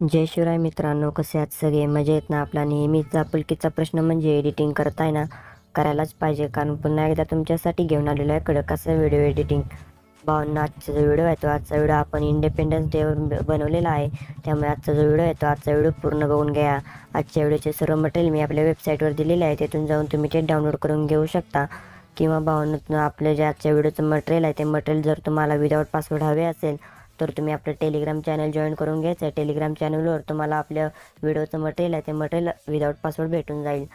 जय शिवराय मित्रांनो, कसे आहात सगळे? मजेत ना? आपला नेहमीचा आपुलकीचा प्रश्न म्हणजे एडिटिंग करताय ना, करायलाच पाहिजे, कारण पुन्हा एकदा तुमच्यासाठी घेऊन आलेलो आहे कडक असं व्हिडिओ एडिटिंग. भावांनो, आजचा जो व्हिडिओ आहे तो आजचा व्हिडिओ आपण इंडिपेंडन्स डेवर बनवलेला आहे, त्यामुळे आजचा जो व्हिडिओ आहे तो आजचा व्हिडिओ पूर्ण बघून घ्या. आजच्या व्हिडिओचे सर्व मटेरियल मी आपल्या वेबसाईटवर दिलेले आहे, तिथून जाऊन तुम्ही ते डाउनलोड करून घेऊ शकता. किंवा भावांनो, आपल्या जे आजच्या व्हिडिओचं मटेरियल आहे ते मटेरियल जर तुम्हाला विदाऊट पासवर्ड हवे असेल तर तुम्ही आपलं टेलिग्राम चॅनल जॉईन करून घ्यायचं आहे. टेलिग्राम चॅनलवर तुम्हाला आपल्या व्हिडिओचं मटेरियल आहे ते मटेरियल विदाऊट पासवर्ड भेटून जाईल.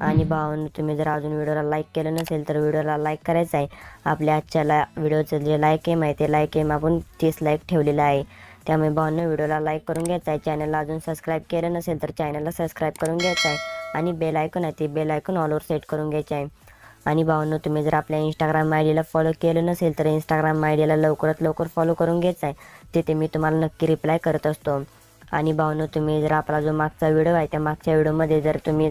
आणि भावांनो, तुम्ही जर अजून व्हिडिओला लाईक केलं नसेल तर व्हिडिओला लाईक करायचं आहे. आपल्या आजच्या व्हिडिओचं जे लाईक एम आहे ते लाईक एम आपण 30 लाईक ठेवलेलं आहे. त्यामुळे भावांनो, व्हिडिओला लाईक करून घ्यायचं आहे. चॅनलला अजून सबस्क्राईब केलं नसेल तर चॅनलला सबस्क्राईब करून घ्यायचं आहे. आणि बेल आयकॉन आहे ते बेल आयकॉन ऑलवर सेट करून घ्यायचं आहे. आणि भावांनो, तुम्ही जर आपल्या इंस्टाग्राम आयडीला फॉलो केलं नसेल तर इंस्टाग्राम आयडीला लवकरात लवकर फॉलो करून घ्यायचं आहे. तिथे मी तुम्हाला नक्की रिप्लाय करत असतो. आणि भावांनो, तुम्ही जर आपला जो मागचा व्हिडिओ आहे त्या मागच्या व्हिडिओमध्ये जर तुम्ही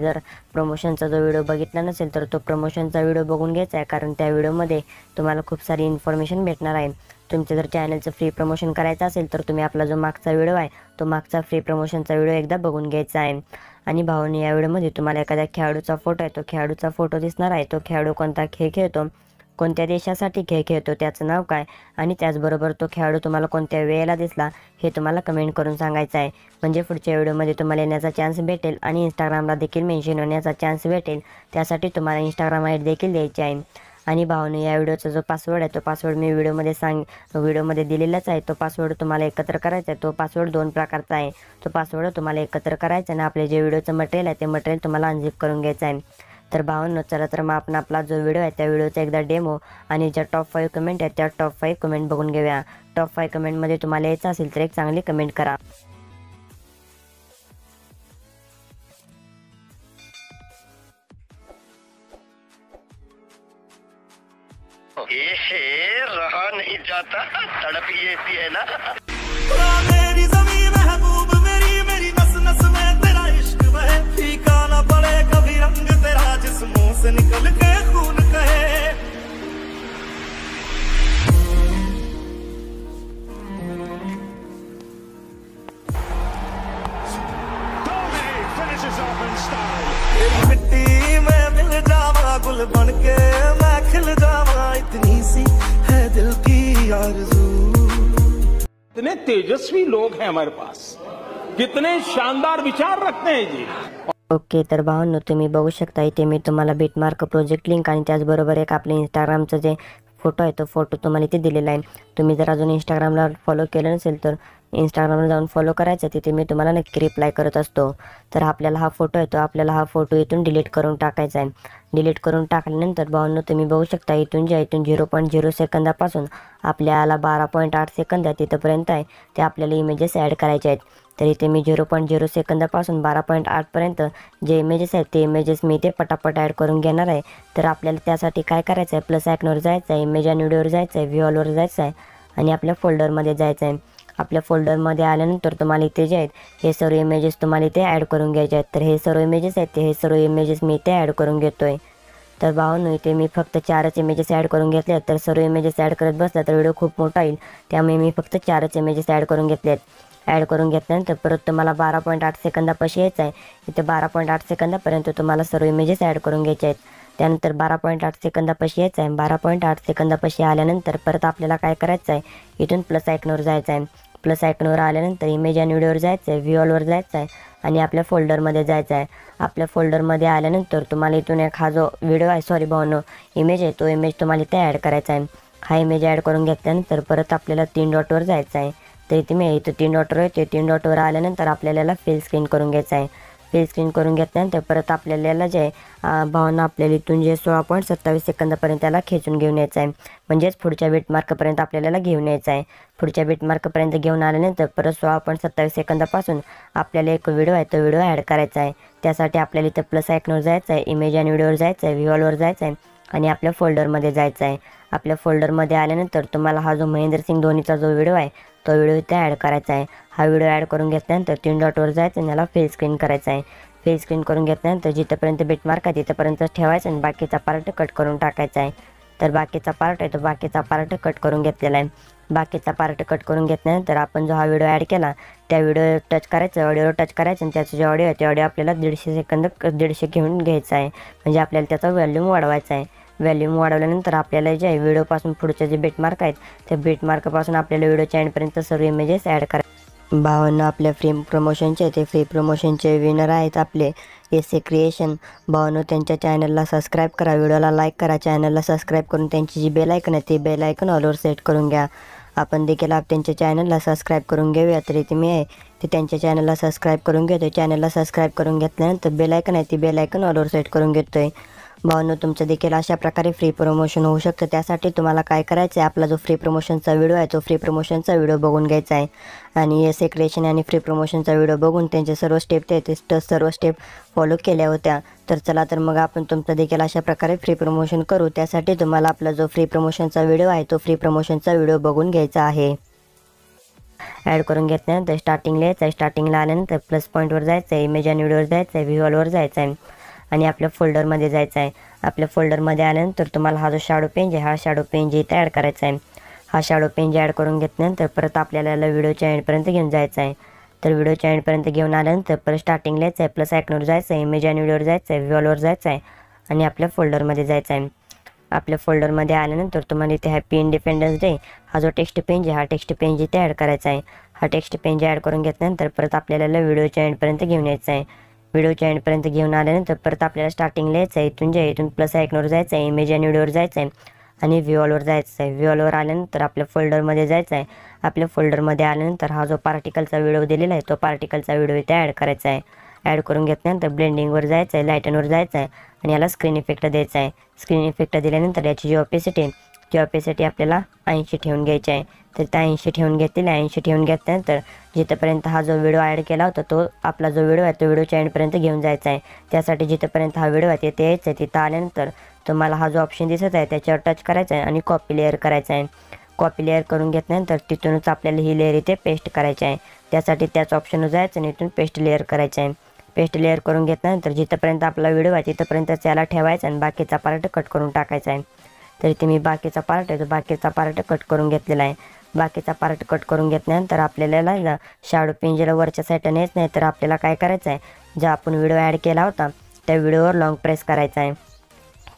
प्रमोशनचा जो व्हिडिओ बघितला नसेल तर तो प्रमोशनचा व्हिडिओ बघून घ्यायचा आहे, कारण त्या व्हिडिओमध्ये तुम्हाला खूप सारी इन्फॉर्मेशन भेटणार आहे. तुमचं जर चॅनलचं फ्री प्रमोशन करायचं असेल तर तुम्ही आपला जो मागचा व्हिडिओ आहे तो मागचा फ्री प्रमोशनचा व्हिडिओ एकदा बघून घ्यायचा आहे. आणि भावांनो, या व्हिडिओमध्ये तुम्हाला एखाद्या खेळाडूचा फोटो आहे, तो खेळाडूचा फोटो दिसणार आहे. तो खेळाडू कोणता खेळ खेळतो, कोणत्या देशासाठी खेळ खेळतो, त्याचं नाव काय, आणि त्याचबरोबर तो खेळाडू तुम्हाला कोणत्या वेळेला दिसला हे तुम्हाला कमेंट करून सांगायचं आहे. म्हणजे पुढच्या व्हिडिओमध्ये तुम्हाला येण्याचा चान्स भेटेल आणि इंस्टाग्रामला देखील मेन्शन होण्याचा चान्स भेटेल. त्यासाठी तुम्हाला इंस्टाग्राम आय डी देखील द्यायची आहे. आणि भावांनो, या व्हिडिओचा जो पासवर्ड आहे तो पासवर्ड मी व्हिडिओमध्ये दिलेलाच आहे. तो पासवर्ड तुम्हाला एकत्र करायचा आहे. तो पासवर्ड 2 प्रकारचा आहे. तो पासवर्ड तुम्हाला एकत्र करायचा आहे आणि आपले जे व्हिडिओचं मटेरियल आहे ते मटेरियल तुम्हाला अनझिप करून घ्यायचं आहे. तर भावांनो, चला तर मग आपण आपला जो व्हिडिओ आहे त्या व्हिडिओचा एकदा डेमो आणि ज्या टॉप 5 कमेंट आहेत त्या टॉप 5 कमेंट बघून घेऊया. टॉप 5 कमेंटमध्ये तुम्हाला यायचं असेल तर एक चांगली कमेंट करा. रहा नहीं जाता, तड़प ये ऐसी है ना। मेरी ज़मीं महबूब मेरी मेरी नस नस में तेरा इश्क बहे, फीका ना पड़े कभी रंग तेरा जिस्मों से निकल के खून कहे। तेरी मिट्टी में मिल जावा गुल बन के मैं खिल जावा, इतनी सी है दिल की आरज़ू। कितने तेजस्वी लोग हैं हमारे पास, कितने शानदार विचार रखते हैं जी। ओके, तर भावांनो, तुम्ही बघू शकता इथे मी तुम्हाला बिटमार्क प्रोजेक्ट लिंक आणि त्याचबरोबर एक आपले इंस्टाग्रामचं जे फोटो आहे तो फोटो तुम्हाला इथे दिलेला आहे. तुम्ही जर अजून इंस्टाग्रामला फॉलो केलं नसेल तर इंस्टाग्रामला जाऊन फॉलो करायचं, तिथे मी तुम्हाला नक्की रिप्लाय करत असतो. तर आपल्याला हा फोटो आहे तो आपल्याला हा फोटो इथून डिलीट करून टाकायचा आहे. डिलीट करून टाकल्यानंतर भावांनो, तुम्ही बघू शकता इथून 0.0 सेकंदापासून आपल्याला 12.8 सेकंद आहे तिथंपर्यंत आहे ते आपल्याला इमेजेस ॲड करायचे आहेत. तर इथे मी 0.0 सेकंदापासून 12.8 पर्यंत जे इमेजेस आहेत ते इमेजेस मी इथे पटापट ॲड करून घेणार आहे. तर आपल्याला त्यासाठी काय करायचं आहे, प्लस आयकॉनवर जायचं आहे, इमेज आणि व्हिडिओवर जायचं आहे, व्ह्यू ऑलवर जायचं आहे आणि आपल्या फोल्डरमध्ये जायचं आहे. आपल्या फोल्डरमध्ये आल्यानंतर तुम्हाला इथे जे आहेत हे सर्व इमेजेस तुम्हाला इथे ॲड करून घ्यायचे आहेत. तर हे सर्व इमेजेस आहेत हे सर्व इमेजेस मी इथे ॲड करून घेतो आहे. तर भावांनो, इथे मी फक्त 4च इमेजेस ॲड करून घेतले आहेत. तर सर्व इमेजेस ॲड करत बसला तर व्हिडिओ खूप मोठा येईल, त्यामुळे मी फक्त 4च इमेजेस ॲड करून घेतले आहेत. ॲड करून घेतल्यानंतर परत तुम्हाला 12.8 सेकंदापाशी यायचं आहे. इथे 12.8 सेकंदापर्यंत तुम्हाला सर्व इमेजेस ॲड करून घ्यायचे आहेत. त्यानंतर 12.8 सेकंदापाशी यायचं आहे. 12.8 सेकंदापाशी आल्यानंतर परत आपल्याला काय करायचं आहे, इथून प्लस आयकॉनवर जायचं आहे. प्लस आयकॉनवर आल्यानंतर इमेज आणि व्हिडिओवर जायचं आहे, व्ह्यू ऑलवर जायचं आहे आणि आपल्या फोल्डरमध्ये जायचं आहे. आपल्या फोल्डरमध्ये आल्यानंतर तुम्हाला इथून एक हा जो व्हिडिओ आहे भावांनो इमेज आहे तो इमेज तुम्हाला इथे ॲड करायचा आहे. हा इमेज ॲड करून घेतल्यानंतर परत आपल्याला 3 डॉटवर जायचं आहे. तर इथे मी इथं 3 डॉटवर येते. 3 डॉटवर आल्यानंतर आपल्याला फिल स्क्रीन करून घ्यायचं आहे. फिल स्क्रीन करून घेतल्यानंतर परत आपल्याला जे भावना आपल्याला इथून जे 16.27 सेकंदापर्यंत त्याला खेचून घेऊन यायचं आहे. म्हणजेच पुढच्या बिटमार्कपर्यंत आपल्याला घेऊन यायचं आहे. पुढच्या बिटमार्कपर्यंत घेऊन आल्यानंतर परत 16.27 सेकंदापासून आपल्याला एक व्हिडिओ आहे तो व्हिडिओ ॲड करायचा आहे. त्यासाठी आपल्याला इथं प्लस आयकॉनवर जायचं आहे, इमेज आणि व्हिडिओवर जायचं आहे, व्ह्यू ऑलवर जायचं आहे आणि आपल्या फोल्डरमध्ये जायचं आहे. आपल्या फोल्डरमध्ये आल्यानंतर तुम्हाला हा जो महेंद्र सिंग धोनीचा जो व्हिडिओ आहे तो व्हिडिओ इथे ॲड करायचा आहे. हा व्हिडिओ ॲड करून घेतल्यानंतर 3 डॉटवर जायचं आणि याला फिल स्क्रीन करायचं आहे. फिल स्क्रीन करून घेतल्यानंतर जिथपर्यंत बिटमार्क आहे तिथपर्यंत ठेवायचं आणि बाकीचा पार्ट कट करून टाकायचा आहे. तर बाकीचा पार्ट आहे तो बाकीचा पार्ट कट करून घेतलेला आहे. बाकीचा पार्ट कट करून घेतल्यानंतर आपण जो हा व्हिडिओ ॲड केला त्या व्हिडिओ टच करायचं, ऑडिओ टच करायचं आणि त्याचं जे ऑडिओ आहे ते ऑडिओ आपल्याला 150 सेकंद 150 घेऊन घ्यायचा आहे. म्हणजे आपल्याला त्याचा व्हॉल्यूम वाढवायचा आहे. व्हॉल्यूम वाढवल्यानंतर आपल्याला जे आहे व्हिडिओपासून पुढचे जे बीटमार्क आहेत त्या बीटमार्कपासून आपल्याला व्हिडिओच्या एंडपर्यंत सर्व इमेजेस ॲड करायचे. भावांनो, आपल्या फ्री प्रमोशनचे ते फ्री प्रमोशनचे विनर आहेत आपले एस क्रिएशन. भावांनो, त्यांच्या चॅनलला सबस्क्राईब करा, व्हिडिओला लाईक करा, चॅनलला सबस्क्राईब करून त्यांची जी बेल आयकन आहे ती बेल आयकन ऑलवर सेट करून घ्या. आपण देखील त्यांच्या चॅनलला सबस्क्राईब करून घेऊया. तरी तुम्ही आहे ते त्यांच्या चॅनलला सबस्क्राईब करून घेतो. चॅनलला सबस्क्राईब करून घेतल्यानंतर बेल आयकन आहे ती बेल आयकन ऑलवर सेट करून घेतोय. भावांनो, तुमचं देखील अशा प्रकारे फ्री प्रमोशन होऊ शकतं. त्यासाठी तुम्हाला काय करायचं आहे, आपला जो फ्री प्रमोशनचा व्हिडिओ आहे तो फ्री प्रमोशनचा व्हिडिओ बघून घ्यायचा आहे आणि एस क्रिएशन आणि फ्री प्रमोशनचा व्हिडिओ बघून त्यांचे सर्व स्टेप ते सर्व स्टेप फॉलो केल्या होत्या. तर चला तर मग आपण तुमचं देखील अशा प्रकारे फ्री प्रमोशन करू. त्यासाठी तुम्हाला आपला जो फ्री प्रमोशनचा व्हिडिओ आहे तो फ्री प्रमोशनचा व्हिडिओ बघून घ्यायचा आहे. ॲड करून घेतल्यानंतर स्टार्टिंगला यायचं आहे. स्टार्टिंगला आल्यानंतर प्लस पॉईंटवर जायचं आहे, इमेज आणि व्हिडिओवर जायचं आहे, व्ह्यूअलवर जायचं आहे आणि आपल्या फोल्डरमध्ये जायचं आहे. आपल्या फोल्डरमध्ये आल्यानंतर तुम्हाला हा जो शॅडो पेंज आहे हा शॅडो पेंज इथे ॲड करायचा आहे. हा शॅडो पेंज ॲड करून घेतल्यानंतर परत आपल्याला व्हिडिओच्या एंडपर्यंत घेऊन जायचं आहे. तर व्हिडिओच्या एंडपर्यंत घेऊन आल्यानंतर परत स्टार्टिंगला यायचं आहे, प्लस आयकॉनवर जायचं आहे, इमेज आणि व्हिडिओवर जायचं आहे, व्ह्यूअलवर जायचं आहे आणि आपल्या फोल्डरमध्ये जायचं आहे. आपल्या फोल्डरमध्ये आल्यानंतर तुम्हाला इथे हॅपी इंडिपेंडन्स डे हा जो टेक्स्ट पेंज आहे हा टेक्स्ट पेंज इथे ॲड करायचा आहे. हा टेक्स्ट पेंज ॲड करून घेतल्यानंतर परत आपल्याला व्हिडिओच्या एंडपर्यंत घेऊन यायचं आहे. व्हिडिओच्या एंडपर्यंत घेऊन आल्यानंतर परत आपल्याला स्टार्टिंगला यायचं आहे. इथून प्लस आयकॉनवर जायचं आहे, इमेज आणि व्हिडिओवर जायचं आहे आणि व्ह्यूअलवर जायचं आहे. व्ह्यूअलवर आल्यानंतर आपल्या फोल्डरमध्ये जायचं आहे. आपल्या फोल्डरमध्ये आल्यानंतर हा जो पार्टिकलचा व्हिडिओ दिलेला आहे तो पार्टिकलचा व्हिडिओ इथे ॲड करायचा आहे. ॲड करून घेतल्यानंतर ब्लेंडिंगवर जायचं आहे, लाईटनवर जायचं आहे आणि याला स्क्रीन इफेक्ट द्यायचा आहे. स्क्रीन इफेक्ट दिल्यानंतर याची जी ऑपेसिटी आहे ती ऑपेसिटी आपल्याला 80 ठेवून घ्यायची आहे. तर त्या 80 ठेवून घेतलेला 80 ठेवून घेतल्यानंतर जिथपर्यंत हा जो व्हिडिओ ॲड केला होता तो आपला जो व्हिडिओ आहे तो व्हिडिओच्या एंडपर्यंत घेऊन जायचा आहे. त्यासाठी जिथपर्यंत हा व्हिडिओ आहे तिथे यायचं आहे. तिथं आल्यानंतर तुम्हाला हा जो ऑप्शन दिसत आहे त्याच्यावर टच करायचा आहे आणि कॉपी लेअर करायचा आहे. कॉपी लेअर करून घेतल्यानंतर तिथूनच आपल्याला ही लेअर इथे पेस्ट करायची आहे. त्यासाठी त्याच ऑप्शनवर जायचं आणि इथून पेस्ट लेअर करायचं आहे. पेस्ट लेअर करून घेतल्यानंतर जिथपर्यंत आपला व्हिडिओ आहे तिथपर्यंत त्याला ठेवायचा आणि बाकीचा पार्ट कट करून टाकायचा आहे. तर इथे मी बाकीचा पार्ट आहे तो बाकीचा पार्ट कट करून घेतलेला आहे. बाकीचा पार्ट कट करून घेतल्यानंतर आपल्याला शॅडो पेंजला वरच्या साईडने येत नाही तर आपल्याला काय करायचं आहे, जो आपण व्हिडिओ ॲड केला होता त्या व्हिडिओवर लॉंग प्रेस करायचा आहे.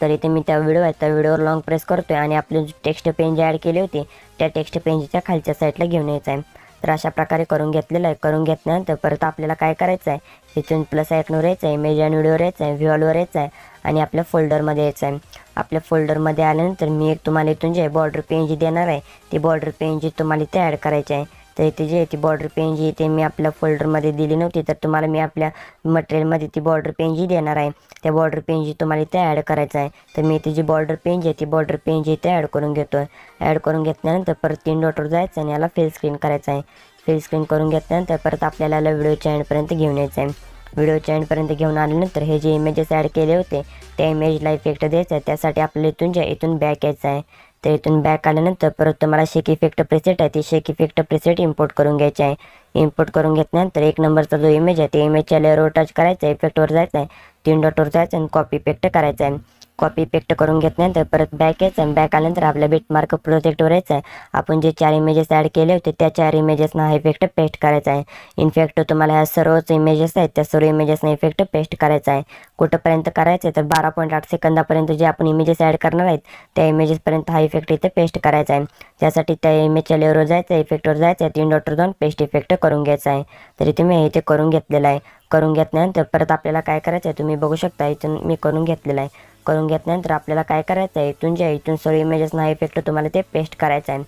तर इथे मी त्या व्हिडिओवर लॉंग प्रेस करतो आहे आणि आपली जी टेक्स्ट पेंज ॲड केली होती त्या टेक्स्ट पेंजच्या खालच्या साईडला घेऊन यायचं आहे. तर अशा प्रकारे करून घेतलेलं आहे. करून घेतल्यानंतर परत आपल्याला काय करायचं आहे, इथून प्लस आयकॉनवर यायचं आहे, इमेज आणि व्हिडिओवर यायचं आहे, व्ह्यूअलवर यायचं आहे आणि आपल्या फोल्डरमध्ये यायचं आहे. आपल्या फोल्डरमध्ये आल्यानंतर मी एक तुम्हाला इथून जे बॉर्डर पेंज देणार आहे ती बॉर्डर पेंज तुम्हाला इथे ॲड करायची आहे. तर इथे जे ती बॉर्डर पेंज इथे मी आपल्या फोल्डरमध्ये दिली नव्हती तर तुम्हाला मी आपल्या मटेरियलमध्ये ती बॉर्डर पेंज देणार आहे. त्या बॉर्डर पेंज तुम्हाला इथे ॲड करायचं आहे. तर मी इथे जी बॉर्डर पेंज आहे ती बॉर्डर पेंज इथे ॲड करून घेतो आहे. ॲड करून घेतल्यानंतर परत 3 डॉटवर जायचं आणि याला फिल स्क्रीन करायचं आहे. फिल स्क्रीन करून घेतल्यानंतर परत आपल्याला व्हिडिओच्या एंडपर्यंत घेऊन यायचं आहे. व्हिडिओच्या एंडपर्यंत घेऊन आल्यानंतर हे जे इमेजेस ॲड केले होते त्या इमेजला इफेक्ट द्यायचा आहे. त्यासाठी आपल्याला इथून बॅक यायचं आहे. तर इथून बॅक आल्यानंतर परत तुम्हाला शेक इफेक्ट प्रेसेट आहे ती शेक इफेक्ट प्रेसेट इम्पोर्ट करून घ्यायची आहे. इम्पोर्ट करून घेतल्यानंतर 1 नंबरचा जो इमेज आहे त्या इमेजच्या लेअरवर टच करायचा आहे, इफेक्टवर जायचं आहे, 3 डॉटवर जायचं आणि कॉपी इफेक्ट करायचा आहे. कॉपी पेस्ट करून घेतल्यानंतर परत बॅक यायचं आणि बॅक आल्यानंतर आपल्या बीटमार्क प्रोजेक्टवर यायचं आहे. आपण जे 4 इमेजेस ॲड केले होते त्या 4 इमेजेसना हा इफेक्ट पेस्ट करायचा आहे. इनफॅक्ट तुम्हाला ह्या सर्वच इमेजेस आहेत त्या सर्व इमेजेसना इफेक्ट पेस्ट करायचा आहे. कुठंपर्यंत करायचं आहे तर 12.8 सेकंदापर्यंत जे आपण इमेजेस ॲड करणार आहेत त्या इमेजेसपर्यंत हा इफेक्ट इथे पेस्ट करायचा आहे. त्यासाठी त्या इमेजच्या लेअरवर जायचं आहे, इफेक्टवर जायचं आहे, 3 डॉटवर जाऊन पेस्ट इफेक्ट करून घ्यायचा आहे. तर इथे मी इथे करून घेतलेलं आहे. करून घेतल्यानंतर परत आपल्याला काय करायचं आहे तुम्ही बघू शकता इथून मी करून घेतलेलं आहे. करून घेतल्यानंतर आपल्याला काय करायचं आहे इथून सर्व इमेजेसना हा इफेक्ट तुम्हाला ते पेस्ट करायचा आहे.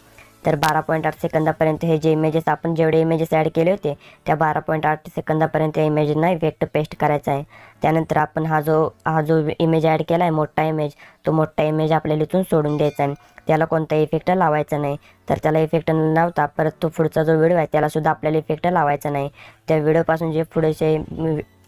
तर 12.8 सेकंदापर्यंत हे जे इमेजेस आपण जेवढे इमेजेस ॲड केले होते त्या 12.8 सेकंदापर्यंत या इमेजना इफेक्ट पेस्ट करायचा आहे. त्यानंतर आपण हा जो इमेज ॲड केला आहे मोठा इमेज तो मोठा इमेज आपल्याला इथून सोडून द्यायचा आहे. त्याला कोणताही इफेक्ट लावायचा नाही. तर त्याला इफेक्ट न लावता परत तो पुढचा जो व्हिडिओ आहे त्यालासुद्धा आपल्याला इफेक्ट लावायचा नाही. त्या व्हिडिओपासून जे पुढेचे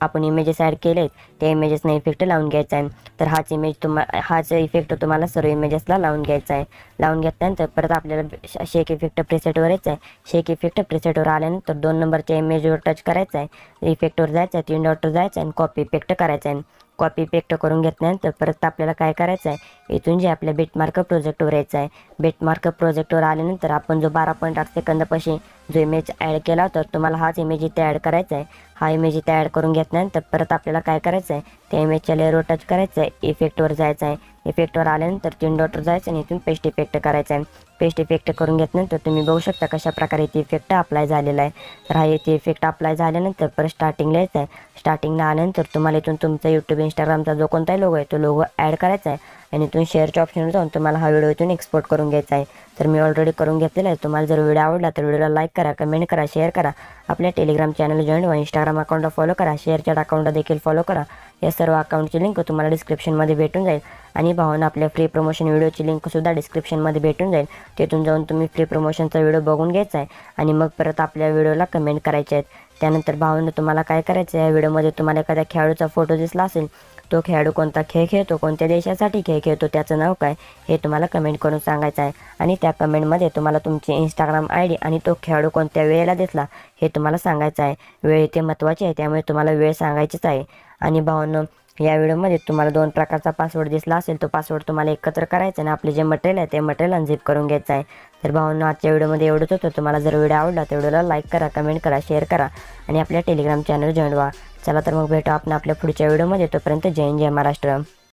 आपण इमेजेस ॲड केले आहेत त्या इमेजेसना इफेक्ट लावून घ्यायचा आहे. तर हाच इफेक्ट तुम्हाला सर्व इमेजेसला लावून घ्यायचा आहे. लावून घेतल्यानंतर परत आपल्याला शेक इफेक्ट प्रेसेटवर यायचं आहे. शेक इफेक्ट प्रेसेटवर आल्यानंतर 2 नंबरच्या इमेजवर टच करायचं आहे, इफेक्टवर जायचं आहे, 3 डॉटवर जायचं आहे आणि कॉपी इफेक्ट करायचा आहे. कॉपी पेस्ट करून घेतल्यानंतर परत आपल्याला काय करायचं आहे, इथून जे आपल्या बिटमार्क प्रोजेक्टवर यायचं आहे. बिटमार्क प्रोजेक्टवर आल्यानंतर आपण जो 12.8 सेकंदापाशी जो इमेज ॲड केला होता तुम्हाला हाच इमेज इथे ॲड करायचा आहे. हा इमेज इथे ॲड करून घेतल्यानंतर परत आपल्याला काय करायचं आहे, त्या इमेजच्या लेअरवर टच करायचं आहे, इफेक्टवर जायचं आहे. इफेक्टवर आल्यानंतर 3 डॉटवर जायचं आणि इथून पेस्ट इफेक्ट करायचा आहे. पेस्ट इफेक्ट करून घेतल्यानंतर तुम्ही बघू शकता कशा प्रकारे इथे इफेक्ट अप्लाय झालेला आहे. तर हा इथे इफेक्ट अप्लाय झाल्यानंतर परत स्टार्टिंगला यायचं आहे. स्टार्टिंगला आल्यानंतर तुम्हाला इथून तुमचा यूट्यूब इंस्टाग्रामचा जो कोणताही लोगो आहे तो लोगो ॲड करायचा आहे आणि इथून शेअरच्या ऑप्शनवर जाऊन तुम्हाला हा व्हिडिओ इथून एक्सपोर्ट करून घ्यायचा आहे. तर मी ऑलरेडी करून घेतलेला आहे. तुम्हाला जर व्हिडिओ आवडला तर व्हिडिओला लाईक करा, कमेंट करा, शेअर करा, आपल्या टेलिग्राम चॅनल जॉईन व्हा, इंस्टाग्राम अकाउंटला फॉलो करा, शेअरचॅट अकाउंटला देखील फॉलो करा. या सर्व अकाउंटची लिंक तुम्हाला डिस्क्रिप्शनमध्ये भेटून जाईल आणि भावांना आपल्या फ्री प्रमोशन व्हिडिओची लिंकसुद्धा डिस्क्रिप्शनमध्ये भेटून जाईल. तिथून जाऊन तुम्ही फ्री प्रमोशनचा व्हिडिओ बघून घ्यायचा आहे आणि मग परत आपल्या व्हिडिओला कमेंट करायचे आहेत. त्यानंतर भावांना तुम्हाला काय करायचं आहे, या व्हिडिओमध्ये तुम्हाला एखाद्या खेळाडूचा फोटो दिसला असेल, तो खेळाडू कोणता खेळ खेळतो, कोणत्या देशासाठी खेळ खेळतो, त्याचं नाव काय हे तुम्हाला कमेंट करून सांगायचं आहे. आणि त्या कमेंटमध्ये तुम्हाला तुमची इंस्टाग्राम ID आणि तो खेळाडू कोणत्या वेळेला दिसला हे तुम्हाला सांगायचं आहे. वेळ इथे महत्त्वाची आहे, त्यामुळे तुम्हाला वेळ सांगायचीच आहे. आणि भावांनो, या व्हिडिओमध्ये तुम्हाला 2 प्रकारचा पासवर्ड दिसला असेल, तो पासवर्ड तुम्हाला एकत्र करायचा आणि आपले जे मटेरियल आहे ते मटेरियल अनझिप करून घ्यायचं आहे. तर भावांनो, आजच्या व्हिडिओमध्ये एवढंच होतं. तुम्हाला जर व्हिडिओ आवडला तर व्हिडिओला लाईक करा, कमेंट करा, शेअर करा आणि आपल्या टेलिग्राम चॅनल जॉईन व्हा. चला तर मग भेटू आपण आपल्या पुढच्या व्हिडिओमध्ये. तोपर्यंत जय हिंद, जय महाराष्ट्र.